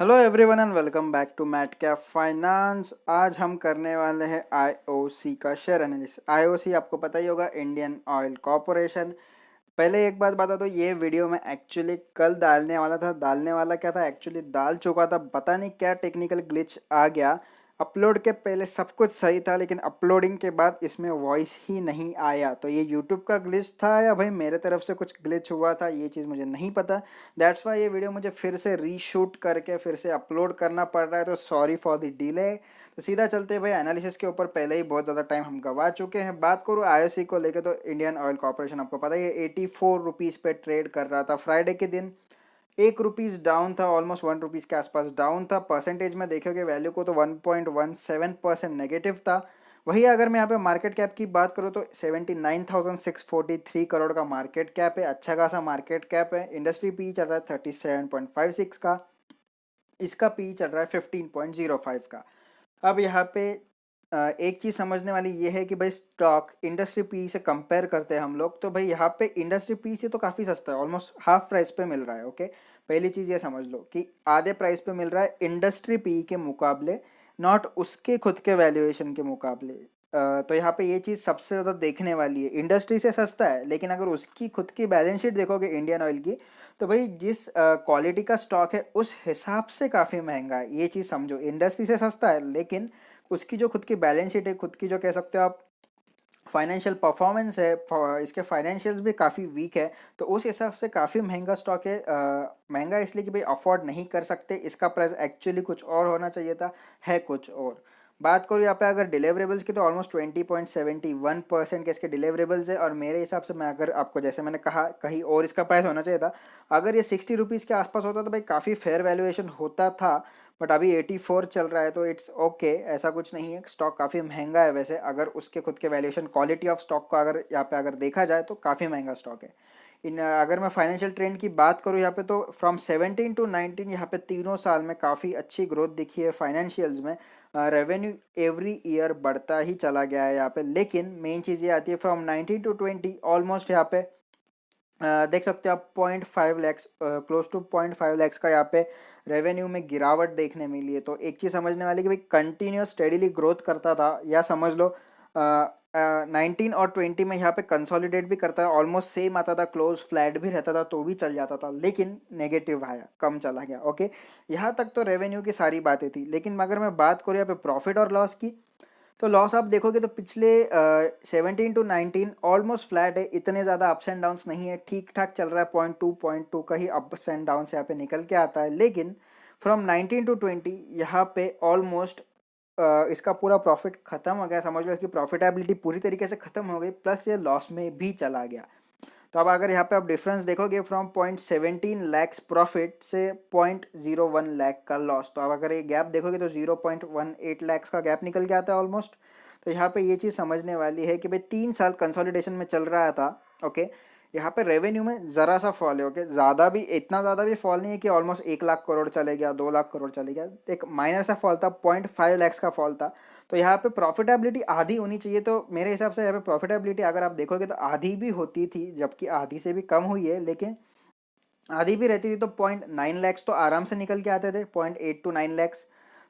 Hello everyone and welcome back to Mat Cap Finance. आज हम करने वाले हैं आईओसी का शेयर एनालिसिस। आईओसी आपको पता ही होगा, इंडियन ऑयल कॉरपोरेशन। पहले एक बात बता दो, ये वीडियो मैं एक्चुअली कल डालने वाला था। डालने वाला क्या था, एक्चुअली डाल चुका था, पता नहीं क्या टेक्निकल ग्लिच आ गया। अपलोड के पहले सब कुछ सही था, लेकिन अपलोडिंग के बाद इसमें वॉइस ही नहीं आया। तो ये यूट्यूब का ग्लिच था या भाई मेरे तरफ से कुछ ग्लिच हुआ था, ये चीज़ मुझे नहीं पता। दैट्स वाई ये वीडियो मुझे फिर से रीशूट करके फिर से अपलोड करना पड़ रहा है, तो सॉरी फॉर द डिले। तो सीधा चलते हैं भाई एनालिसिस के ऊपर। पहले ही बहुत ज़्यादा टाइम हम गवा चुके हैं। बात करूँ आईओसी को लेकर, तो इंडियन ऑयल कॉर्पोरेशन आपको पता है 84 रुपीज़ पे ट्रेड कर रहा था फ्राइडे के दिन। 1 रुपीज़ डाउन था, ऑलमोस्ट 1 रुपीज़ के आसपास डाउन था। परसेंटेज में देखोगे वैल्यू को तो 1.17% नेगेटिव था। वही अगर मैं यहाँ पे मार्केट कैप की बात करूँ तो 79,643 करोड़ का मार्केट कैप है। अच्छा खासा मार्केट कैप है। इंडस्ट्री पी चल रहा है 37.56 का। इसका पी चल रहा है 15.05 का। अब यहाँ पे एक चीज़ समझने वाली ये है कि भाई स्टॉक इंडस्ट्री पी से कंपेयर करते हैं हम लोग, तो भाई यहाँ पे इंडस्ट्री पी से तो काफ़ी सस्ता है, ऑलमोस्ट हाफ प्राइस पे मिल रहा है। ओके, पहली चीज़ ये समझ लो कि आधे प्राइस पे मिल रहा है इंडस्ट्री पी के मुकाबले, नॉट उसके खुद के वैल्यूएशन के मुकाबले। तो यहाँ पे ये चीज़ सबसे ज़्यादा देखने वाली है। इंडस्ट्री से सस्ता है, लेकिन अगर उसकी खुद की बैलेंस शीट देखोगे इंडियन ऑयल की, तो भाई जिस क्वालिटी का स्टॉक है उस हिसाब से काफ़ी महंगा है। ये चीज़ समझो, इंडस्ट्री से सस्ता है, लेकिन उसकी जो खुद की बैलेंस शीट है, खुद की जो कह सकते हो आप फाइनेंशियल परफॉर्मेंस है, इसके फाइनेंशियल्स भी काफ़ी वीक है। तो उस हिसाब से काफ़ी महंगा स्टॉक है। महंगा इसलिए कि भाई अफोर्ड नहीं कर सकते, इसका प्राइस एक्चुअली कुछ और होना चाहिए था, है कुछ और। बात करूँ यहाँ पे अगर डिलीवरेबल्स की, तो ऑलमोस्ट 20.71% के इसके डिलीवरेबल्स है। और मेरे हिसाब से, मैं अगर आपको जैसे मैंने कहा कहीं और इसका प्राइस होना चाहिए था। अगर ये 60 रुपीज़ के आसपास होता तो भाई काफ़ी फेयर वैल्यूएशन होता था। बट अभी 84 चल रहा है, तो इट्स ओके, ऐसा कुछ नहीं है। स्टॉक काफ़ी महंगा है वैसे, अगर उसके खुद के वैल्यूएशन क्वालिटी ऑफ स्टॉक को अगर यहाँ पे अगर देखा जाए तो काफ़ी महंगा स्टॉक है। अगर मैं फाइनेंशियल ट्रेंड की बात करूँ यहाँ पे, तो फ्रॉम 17 टू 19 यहाँ पे तीनों साल में काफ़ी अच्छी ग्रोथ दिखी है फाइनेंशियल्स में। रेवेन्यू एवरी ईयर बढ़ता ही चला गया है यहाँ पे। लेकिन मेन चीज़ ये आती है फ्रॉम 19 टू 20 ऑलमोस्ट यहाँ पे देख सकते हो आप 0.5 लैक्स, क्लोज टू 0.5 लैक्स का यहाँ पे रेवेन्यू में गिरावट देखने मिली है। तो एक चीज़ समझने वाली कि भाई कंटिन्यूस स्टेडीली ग्रोथ करता था, या समझ लो 19 और 20 में यहाँ पे कंसोलिडेट भी करता है, ऑलमोस्ट सेम आता था, क्लोज फ्लैट भी रहता था तो भी चल जाता था, लेकिन नेगेटिव आया, कम चला गया। ओके, यहाँ तक तो रेवेन्यू की सारी बातें थी। लेकिन अगर मैं बात करूँ यहाँ पे प्रॉफिट और लॉस की, तो लॉस आप देखोगे तो पिछले 17 टू 19 ऑलमोस्ट फ्लैट है, इतने ज़्यादा अप्स एंड डाउन्स नहीं है, ठीक ठाक चल रहा है। 0.2 का ही अप्स एंड डाउन्स यहाँ पे निकल के आता है। लेकिन फ्रॉम 19 टू 20 यहाँ पे ऑलमोस्ट इसका पूरा प्रॉफिट खत्म हो गया। समझ लो कि प्रॉफिटेबिलिटी पूरी तरीके से खत्म हो गई, प्लस ये लॉस में भी चला गया। तो अब अगर यहाँ पे आप डिफरेंस देखोगे फ्रॉम 0.17 लैक्स प्रॉफिट से 0.01 लाख का लॉस, तो अब अगर ये गैप देखोगे तो 0.18 लैक्स का गैप निकल के आता है ऑलमोस्ट। तो यहाँ पे ये चीज़ समझने वाली है कि भाई 3 साल कंसोलिडेशन में चल रहा था। ओके, यहाँ पे रेवेन्यू में ज़रा सा फॉल है। ओके, ज़्यादा भी, इतना ज़्यादा भी फॉल नहीं है कि ऑलमोस्ट 1 लाख करोड़ चले गया, 2 लाख करोड़ चले गया। एक माइनर सा फॉल था, 0.5 लैक्स का फॉल था। तो यहाँ पे प्रॉफिटेबिलिटी आधी होनी चाहिए। तो मेरे हिसाब से यहाँ पे प्रॉफिटेबिलिटी अगर आप देखोगे तो आधी भी होती थी, जबकि आधी से भी कम हुई है। लेकिन आधी भी रहती थी तो 0.9 लैक्स तो आराम से निकल के आते थे, 0.8 टू 9 लैक्स।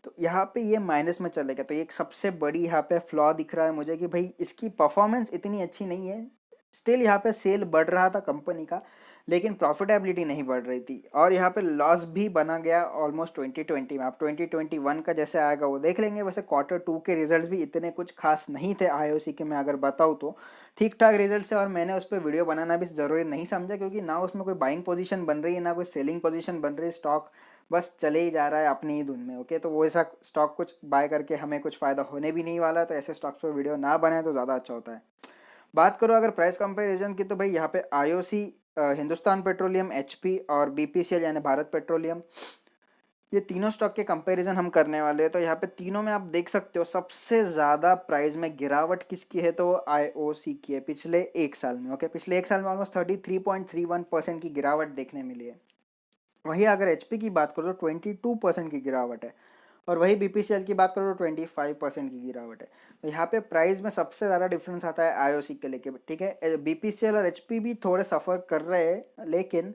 तो यहाँ पे ये माइनस में चलेगा। तो ये एक सबसे बड़ी यहाँ पे फ्लॉ दिख रहा है मुझे कि भाई इसकी परफॉर्मेंस इतनी अच्छी नहीं है। स्टिल यहाँ पे सेल बढ़ रहा था कंपनी का, लेकिन प्रॉफिटेबिलिटी नहीं बढ़ रही थी। और यहाँ पे लॉस भी बना गया ऑलमोस्ट 2020 में। आप 2021 का जैसे आएगा वो देख लेंगे। वैसे Q2 के रिजल्ट्स भी इतने कुछ खास नहीं थे आईओसी के, मैं अगर बताऊँ तो ठीक ठाक रिजल्ट है। और मैंने उस पर वीडियो बनाना भी ज़रूरी नहीं समझा, क्योंकि ना उसमें कोई बाइंग पोजीशन बन रही है, ना कोई सेलिंग पोजीशन बन रही है। स्टॉक बस चले ही जा रहा है अपनी ही धुन में। ओके, तो वो ऐसा स्टॉक कुछ बाय करके हमें कुछ फ़ायदा होने भी नहीं वाला है। तो ऐसे स्टॉक्स पर वीडियो ना बनाए तो ज़्यादा अच्छा होता है। बात करो अगर प्राइस कंपैरिजन की, तो भाई यहाँ पे आईओसी, हिंदुस्तान पेट्रोलियम, एचपी और बीपीसीएल यानी भारत पेट्रोलियम, ये तीनों स्टॉक के कंपैरिजन हम करने वाले हैं। तो यहाँ पे तीनों में आप देख सकते हो सबसे ज़्यादा प्राइस में गिरावट किसकी है, तो आईओसी की है पिछले एक साल में। ओके, पिछले एक साल में ऑलमोस्ट 33.31% की गिरावट देखने मिली है। वहीं अगर एचपी की बात करो तो 22% की गिरावट है। और वही बीपीसीएल की बात करो तो 25% की गिरावट है। तो यहाँ पे प्राइस में सबसे ज़्यादा डिफरेंस आता है आईओसी के लेके। ठीक है, बीपीसीएल और एचपी भी थोड़े सफ़र कर रहे हैं, लेकिन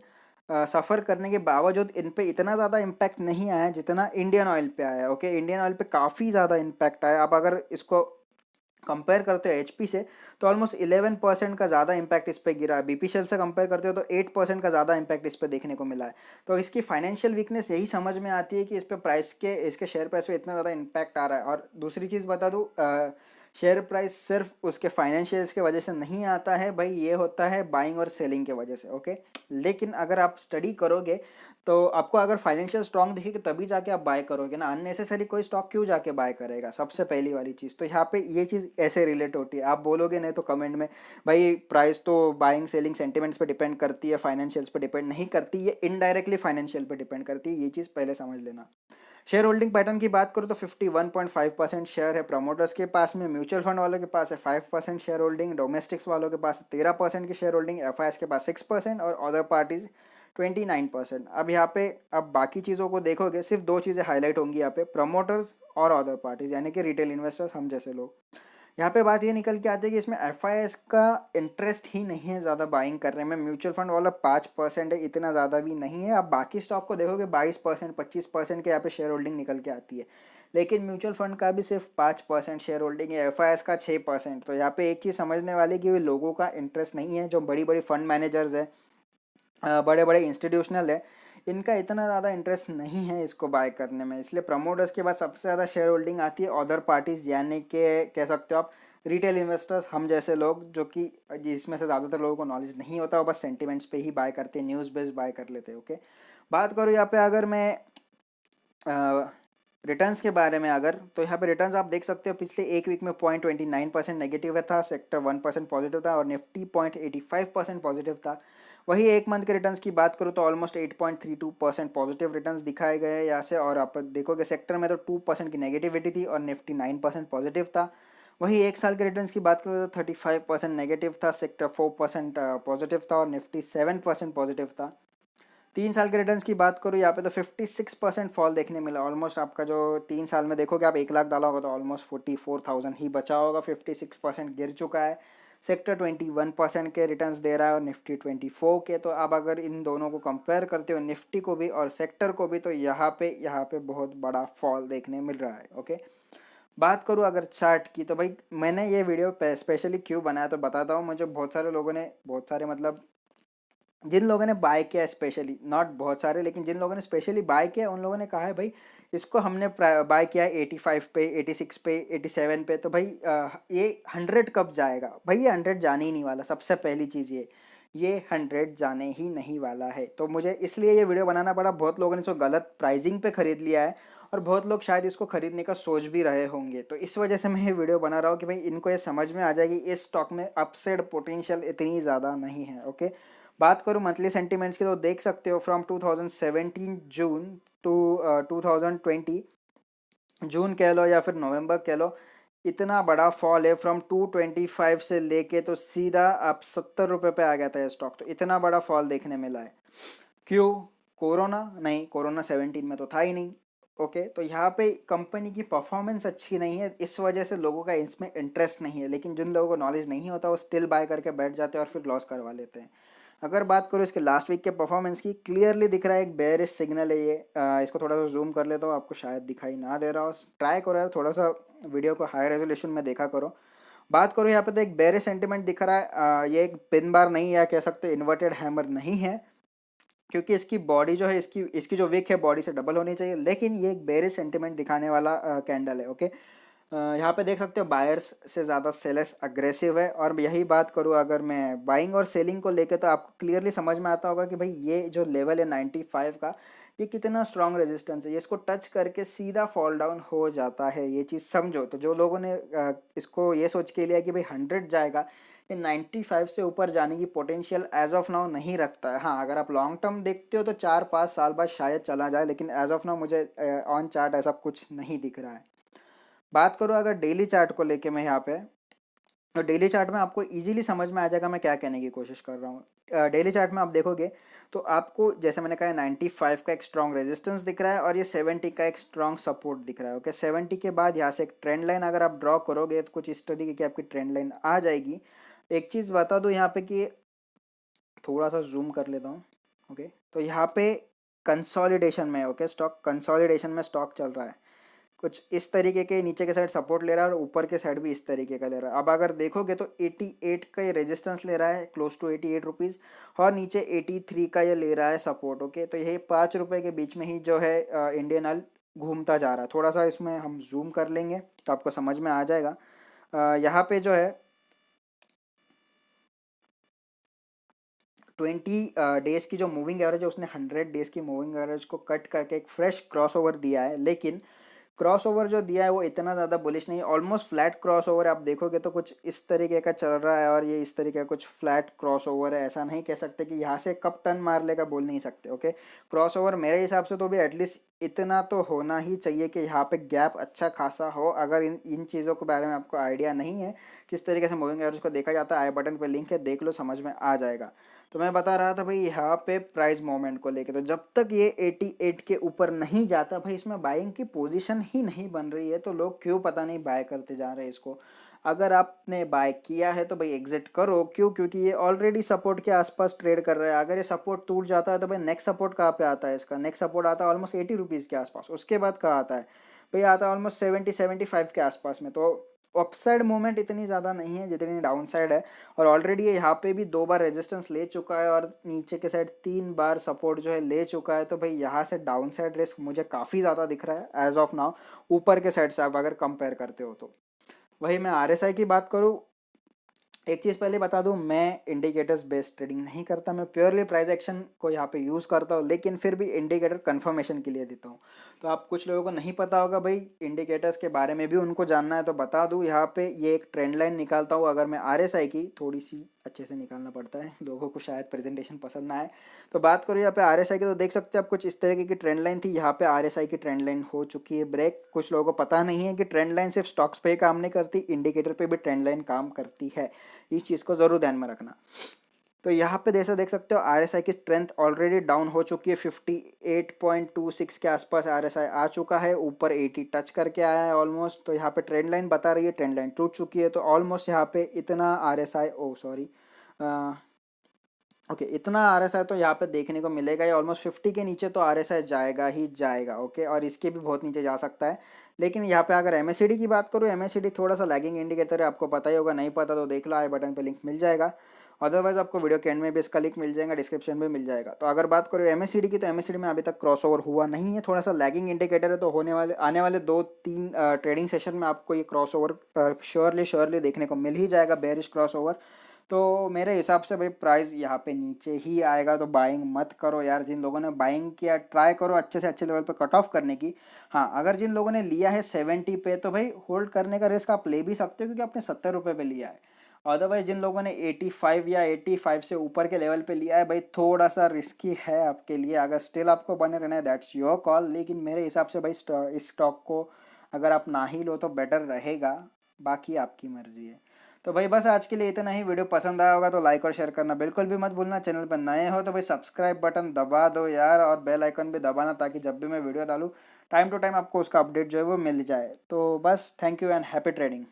सफ़र करने के बावजूद इन पे इतना ज़्यादा इम्पैक्ट नहीं आया जितना इंडियन ऑयल पे आया। ओके, इंडियन ऑयल पे काफ़ी ज़्यादा इम्पैक्ट आया। आप अगर इसको कंपेयर करते हो एचपी से, तो ऑलमोस्ट 11% का ज़्यादा इम्पैक्ट इस पे गिरा है। बीपीसीएल से कंपेयर करते हो तो 8% का ज़्यादा इम्पैक्ट इस पे देखने को मिला है। तो इसकी फाइनेंशियल वीकनेस यही समझ में आती है कि इस पे प्राइस के, इसके शेयर प्राइस पे इतना ज़्यादा इम्पैक्ट आ रहा है। और दूसरी चीज़ बता दूँ, शेयर प्राइस सिर्फ उसके फाइनेंशियल्स के वजह से नहीं आता है भाई, ये होता है बाइंग और सेलिंग के वजह से। ओके, लेकिन अगर आप स्टडी करोगे तो आपको अगर फाइनेंशियल स्ट्रांग दिखेगी तभी जाके आप बाय करोगे ना। अननेसेसरी कोई स्टॉक क्यों जाके बाय करेगा, सबसे पहली वाली चीज़ तो यहाँ पे ये चीज़ ऐसे रिलेट होती है। आप बोलोगे नहीं तो कमेंट में, भाई प्राइस तो बाइंग सेलिंग सेंटिमेंट्स पे डिपेंड करती है, फाइनेंशियल्स पे डिपेंड नहीं करती, ये इनडायरेक्टली फाइनेंशियल पे डिपेंड करती है, ये चीज़ पहले समझ लेना। शेयर होल्डिंग पैटर्न की बात करूँ तो 51.5% शेयर है प्रमोटर्स के पास में, म्यूचुअल फंड वालों के पास है 5% शेयर होल्डिंग, डोमेस्टिक्स वालों के पास 13% की शेयर होल्डिंग, एफआईएस के पास 6% और अदर पार्टीज 29%। अब यहाँ पे अब बाकी चीज़ों को देखोगे, सिर्फ दो चीज़ें हाईलाइट होंगी यहाँ पे, प्रमोटर्स और अदर पार्टीज यानी कि रिटेल इन्वेस्टर्स, हम जैसे लोग। यहाँ पे बात ये निकल के आती है कि इसमें एफआईएस का इंटरेस्ट ही नहीं है ज़्यादा बाइंग करने में। म्यूचुअल फंड वाला 5% है, इतना ज़्यादा भी नहीं है। आप बाकी स्टॉक को देखोगे 22% 25% के यहाँ पे शेयर होल्डिंग निकल के आती है, लेकिन म्यूचुअल फंड का भी सिर्फ 5% शेयर होल्डिंग है, एफआईएस का 6%। तो यहाँ पे एक चीज़ समझने वाली कि वे लोगों का इंटरेस्ट नहीं है, जो बड़ी बड़ी फंड मैनेजर्स है, बड़े बड़े इंस्टीट्यूशनल है, इनका इतना ज़्यादा इंटरेस्ट नहीं है इसको बाय करने में। इसलिए प्रमोटर्स के बाद सबसे ज़्यादा शेयर होल्डिंग आती है अदर पार्टीज, यानी कि कह सकते हो आप रिटेल इन्वेस्टर्स, हम जैसे लोग, जो कि जिसमें से ज़्यादातर लोगों को नॉलेज नहीं होता, वो बस सेंटिमेंट्स पे ही बाय करते हैं, न्यूज़ बेस्ड बाय कर लेते हैं। ओके, बात करूँ यहाँ पे अगर मैं रिटर्न्स के बारे में, अगर तो यहाँ पे रिटर्न्स आप देख सकते हो पिछले एक वीक में 0.29% नेगेटिव था, सेक्टर 1% पॉजिटिव था और निफ्टी 0.85% पॉजिटिव था। वही एक मंथ के रिटर्न्स की बात करूँ तो ऑलमोस्ट 8.32% पॉजिटिव रिटर्न्स दिखाए गए हैं यहाँ से। और आप देखोगे सेक्टर में तो 2% की नेगेटिविटी थी और निफ्टी 9% पॉजिटिव था। वही एक साल के रिटर्न्स की बात करूँ तो 35% नेगेटिव था, सेक्टर 4% पॉजिटिव था और निफ्टी 7% पॉजिटिव था। 3 साल के रिटर्न्स की बात करूँ यहाँ पे तो 56% फॉल देखने मिला। ऑलमोस्ट आपका जो 3 साल में देखोगे आप 1 लाख डाला होगा तो ऑलमोस्ट 44,000 ही बचा होगा, 56% गिर चुका है। सेक्टर 21% के रिटर्न्स दे रहा है और निफ्टी 24 के। तो आप अगर इन दोनों को कंपेयर करते हो, निफ्टी को भी और सेक्टर को भी, तो यहाँ पे बहुत बड़ा फॉल देखने मिल रहा है। ओके, बात करूँ अगर चार्ट की, तो भाई मैंने ये वीडियो स्पेशली क्यों बनाया तो बताता हूँ। मुझे बहुत सारे लोगों ने, बहुत सारे मतलब जिन लोगों ने बाय किया, स्पेशली नॉट बहुत सारे, लेकिन जिन लोगों ने स्पेशली बाय किया उन लोगों ने कहा है भाई इसको हमने बाय किया है 85 पे, 86 पे, 87 पे, तो भाई ये 100 कब जाएगा। भाई ये 100 जाने ही नहीं वाला, सबसे पहली चीज़ ये 100 जाने ही नहीं वाला है। तो मुझे इसलिए ये वीडियो बनाना पड़ा। बहुत लोगों ने इसको गलत प्राइसिंग पे ख़रीद लिया है और बहुत लोग शायद इसको खरीदने का सोच भी रहे होंगे। तो इस वजह से मैं ये वीडियो बना रहा हूँ कि भाई इनको ये समझ में आ जाएगी इस स्टॉक में अपसाइड पोटेंशियल इतनी ज़्यादा नहीं है। ओके, बात करूँ मंथली सेंटीमेंट्स की तो देख सकते हो फ्रॉम 2017 जून टू 2020 जून कह लो या फिर नवंबर कह लो, इतना बड़ा फॉल है। फ्रॉम 225 से लेके तो सीधा आप 70 रुपये पे आ गया था ये स्टॉक। तो इतना बड़ा फॉल देखने मिला है। क्यों? कोरोना नहीं, कोरोना 17 में तो था ही नहीं। ओके, तो यहाँ पे कंपनी की परफॉर्मेंस अच्छी नहीं है, इस वजह से लोगों का इसमें इंटरेस्ट नहीं है। लेकिन जिन लोगों को नॉलेज नहीं होता वो स्टिल बाय करके बैठ जाते हैं और फिर लॉस करवा लेते हैं। अगर बात करूँ इसके लास्ट वीक के परफॉर्मेंस की, क्लियरली दिख रहा है एक बेयरिश सिग्नल है ये। इसको थोड़ा सा जूम कर लेता हूँ, आपको शायद दिखाई ना दे रहा हो, ट्राई करो यार थोड़ा सा वीडियो को हाई रेजोल्यूशन में देखा करो। बात करो यहाँ पे तो एक बेयरिश सेंटीमेंट दिख रहा है। ये एक पिन बार नहीं, या कह सकते हो इन्वर्टेड हैमर नहीं है, क्योंकि इसकी बॉडी जो है, इसकी इसकी जो विक है बॉडी से डबल होनी चाहिए। लेकिन ये एक बेयरिश सेंटीमेंट दिखाने वाला कैंडल है। ओके, यहाँ पे देख सकते हो बायर्स से ज़्यादा सेलर्स अग्रेसिव है। और यही बात करूँ अगर मैं बाइंग और सेलिंग को लेकर, तो आपको क्लियरली समझ में आता होगा कि भाई ये जो लेवल है 95 का, ये कितना स्ट्रॉन्ग रेजिस्टेंस है। ये इसको टच करके सीधा फॉल डाउन हो जाता है, ये चीज़ समझो। तो जो लोगों ने इसको ये सोच के लिया कि भाई 100 जाएगा, ये 95 से ऊपर जाने की पोटेंशियल एज ऑफ नाउ नहीं रखता है। हाँ, अगर आप लॉन्ग टर्म देखते हो तो 4-5 साल बाद शायद चला जाए, लेकिन एज ऑफ नाउ मुझे ऑन चार्ट ऐसा कुछ नहीं दिख रहा है। बात करूँ अगर डेली चार्ट को लेके मैं यहाँ पे, तो डेली चार्ट में आपको इजीली समझ में आ जाएगा मैं क्या कहने की कोशिश कर रहा हूँ। डेली चार्ट में आप देखोगे तो आपको, जैसे मैंने कहा, 95 का एक स्ट्रॉन्ग रेजिस्टेंस दिख रहा है और ये 70 का एक स्ट्रॉन्ग सपोर्ट दिख रहा है। ओके, 70 के बाद यहाँ से एक ट्रेंड लाइन अगर आप ड्रॉ करोगे तो कुछ इस तरीके की आपकी ट्रेंड लाइन आ जाएगी। एक चीज़ बता दूँ यहाँ पे कि थोड़ा सा जूम कर लेता हूँ। ओके, तो यहाँ पे कंसोलिडेशन में, ओके, स्टॉक कंसोलिडेशन में स्टॉक चल रहा है। कुछ इस तरीके के नीचे के साइड सपोर्ट ले रहा है और ऊपर के साइड भी इस तरीके का ले रहा है। अब अगर देखोगे तो 88 का ये रेजिस्टेंस ले रहा है, क्लोज टू 88 रुपीज़, और नीचे 83 का ये ले रहा है सपोर्ट। ओके, तो यही 5 रुपये के बीच में ही जो है इंडियन ऑयल घूमता जा रहा है। थोड़ा सा इसमें हम जूम कर लेंगे तो आपको समझ में आ जाएगा। यहाँ पे जो है 20 डेज की जो मूविंग एवरेज है, उसने 100 डेज की मूविंग एवरेज को कट करके एक फ्रेश क्रॉस ओवर दिया है। लेकिन क्रॉस ओवर जो दिया है वो इतना ज़्यादा बुलिश नहीं, ऑलमोस्ट फ्लैट क्रॉस ओवर है। आप देखोगे तो कुछ इस तरीके का चल रहा है और ये इस तरीके का कुछ फ्लैट क्रॉस ओवर है। ऐसा नहीं कह सकते कि यहाँ से कब टर्न मार लेगा, बोल नहीं सकते। ओके, क्रॉस ओवर मेरे हिसाब से तो भी एटलीस्ट इतना तो होना ही चाहिए कि यहाँ पे गैप अच्छा खासा हो। अगर इन इन चीज़ों के बारे में आपको आइडिया नहीं है किस तरीके से मूविंग एवरेज को देखा जाता है, आई बटन पे लिंक है, देख लो, समझ में आ जाएगा। तो मैं बता रहा था भाई यहाँ पे प्राइस मोमेंट को लेके, तो जब तक ये 88 के ऊपर नहीं जाता भाई इसमें बाइंग की पोजीशन ही नहीं बन रही है। तो लोग क्यों पता नहीं बाय करते जा रहे हैं इसको। अगर आपने बाय किया है तो भाई एग्जिट करो। क्यों? क्योंकि ये ऑलरेडी सपोर्ट के आसपास ट्रेड कर रहा है। अगर ये सपोर्ट टूट जाता है तो भाई नेक्स्ट सपोर्ट कहाँ पे आता है इसका? नेक्स्ट सपोर्ट आता है ऑलमोस्ट 80 रुपीज़ के आसपास। उसके बाद कहाँ आता है भाई? आता है ऑलमोस्ट 70-75 के आसपास में। तो अपसाइड मूवमेंट इतनी ज़्यादा नहीं है जितनी डाउन साइड है। और ऑलरेडी ये यहाँ पे भी 2 बार रेजिस्टेंस ले चुका है और नीचे के साइड 3 बार सपोर्ट जो है ले चुका है। तो भाई यहाँ से डाउन साइड रिस्क मुझे काफ़ी ज़्यादा दिख रहा है एज ऑफ नाउ, ऊपर के साइड से आप अगर कंपेयर करते हो तो। वही मैं आरएसआई की बात करूँ, एक चीज़ पहले बता दूं, मैं इंडिकेटर्स बेस्ड ट्रेडिंग नहीं करता, मैं प्योरली प्राइस एक्शन को यहाँ पे यूज़ करता हूँ। लेकिन फिर भी इंडिकेटर कंफर्मेशन के लिए देता हूँ। तो आप कुछ लोगों को नहीं पता होगा भाई इंडिकेटर्स के बारे में भी उनको जानना है तो बता दूँ। यहाँ पे ये एक ट्रेंड लाइन निकालता हूँ। अगर मैं आरएसआई की, थोड़ी सी अच्छे से निकालना पड़ता है, लोगों को शायद प्रेजेंटेशन पसंद ना आए, तो बात करो यहाँ पे आरएसआई की, तो देख सकते हैं आप कुछ इस तरीके की ट्रेंड लाइन थी। यहाँ पे आरएसआई की ट्रेंड लाइन हो चुकी है ब्रेक। कुछ लोगों को पता नहीं है कि ट्रेंड लाइन सिर्फ स्टॉक्स पे ही काम नहीं करती, इंडिकेटर पे भी ट्रेंड लाइन काम करती है। इस चीज़ को ज़रूर ध्यान में रखना। तो यहाँ पे जैसा देख सकते हो आरएसआई की स्ट्रेंथ ऑलरेडी डाउन हो चुकी है। 58.26 के आसपास आरएसआई आ चुका है, ऊपर 80 टच करके आया है ऑलमोस्ट। तो यहाँ पे ट्रेंड लाइन बता रही है ट्रेंड लाइन टूट चुकी है। तो ऑलमोस्ट यहाँ पे इतना आरएसआई, ओ सॉरी, ओके, इतना आरएसआई तो यहाँ पे देखने को मिलेगा ही। ऑलमोस्ट 50 के नीचे तो आरएसआई जाएगा ही जाएगा। ओके, और इसके भी बहुत नीचे जा सकता है। लेकिन यहाँ पे अगर एमएससीडी की बात करूँ, एमएससीडी थोड़ा सा लैगिंग इंडिकेटर है, आपको पता ही होगा, नहीं पता तो देख लो, आई बटन पे लिंक मिल जाएगा। अदरवाइज आपको वीडियो के एंड में भी इसका लिंक मिल जाएगा, डिस्क्रिप्शन में मिल जाएगा। तो अगर बात करो एमएससीडी की, तो एमएससीडी में अभी तक क्रॉस ओवर हुआ नहीं है, थोड़ा सा लैगिंग इंडिकेटर है। तो होने वाले आने वाले 2-3 ट्रेडिंग सेशन में आपको ये क्रॉस ओवर श्योरली श्योरली देखने को मिल ही जाएगा, बेरिश क्रॉस ओवर। तो मेरे हिसाब से भाई प्राइस यहाँ पे नीचे ही आएगा। तो बाइंग मत करो यार। जिन लोगों ने बाइंग किया, ट्राई करो अच्छे से अच्छे लेवल पे कट ऑफ करने की। हाँ, अगर जिन लोगों ने लिया है 70 पे, तो भाई होल्ड करने का रिस्क आप ले भी सकते हो क्योंकि आपने 70 रुपये पे लिया है। अदरवाइज जिन लोगों ने 85 या 85 से ऊपर के लेवल पे लिया है, भाई थोड़ा सा रिस्की है आपके लिए। अगर स्टिल आपको बने रहना है, दैट्स योर कॉल। लेकिन मेरे हिसाब से भाई इस स्टॉक को अगर आप ना ही लो तो बेटर रहेगा, बाकी आपकी मर्जी है। तो भाई बस आज के लिए इतना ही। वीडियो पसंद आया होगा तो लाइक और शेयर करना बिल्कुल भी मत भूलना। चैनल पर नए हो तो भाई सब्सक्राइब बटन दबा दो यार, और बेल आइकन भी दबाना, ताकि जब भी मैं वीडियो डालूँ टाइम टू टाइम आपको उसका अपडेट जो है वो मिल जाए। तो बस thank you and happy trading.